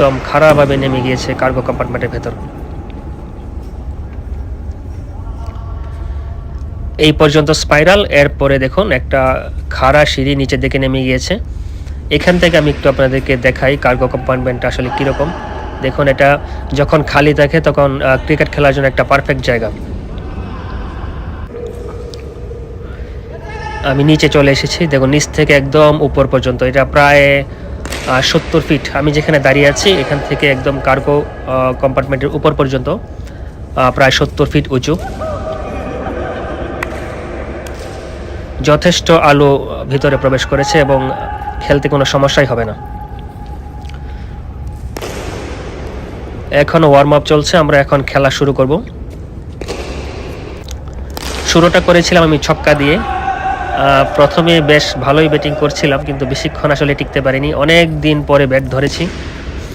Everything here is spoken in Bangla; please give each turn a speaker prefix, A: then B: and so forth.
A: একদম খারাপভাবে নেমে গিয়েছে কার্গো কম্পার্টমেন্টের ভেতর। এই পর্যন্ত স্পাইরাল, এরপরে দেখুন একটা খাড়া সিঁড়ি নিচের দিকে নেমে গিয়েছে। এখান থেকে আমি একটু আপনাদেরকে দেখাই কার্গো কম্পার্টমেন্টটা আসলে কীরকম। দেখুন, এটা যখন খালি থাকে তখন ক্রিকেট খেলার জন্য একটা পারফেক্ট জায়গা। আমি নিচে চলে এসেছি, দেখুন নিচ থেকে একদম উপর পর্যন্ত, এটা প্রায় 70 ফিট। আমি যেখানে দাঁড়িয়ে আছি এখান থেকে একদম কার্গো কম্পার্টমেন্টের উপর পর্যন্ত প্রায় 70 ফিট উঁচু। যথেষ্ট আলো ভিতরে প্রবেশ করেছে এবং খেলতে কোনো সমস্যাই হবে না। এখন ওয়ার্ম আপ চলছে, আমরা এখন খেলা শুরু করব। শুরুটা করেছিলাম আমি ছক্কা দিয়ে। প্রথমে বেশ ভালোই ব্যাটিং করছিলাম, কিন্তু বেশিক্ষণ আসলে টিকতে পারিনি। অনেক দিন পরে ব্যাট ধরেছি।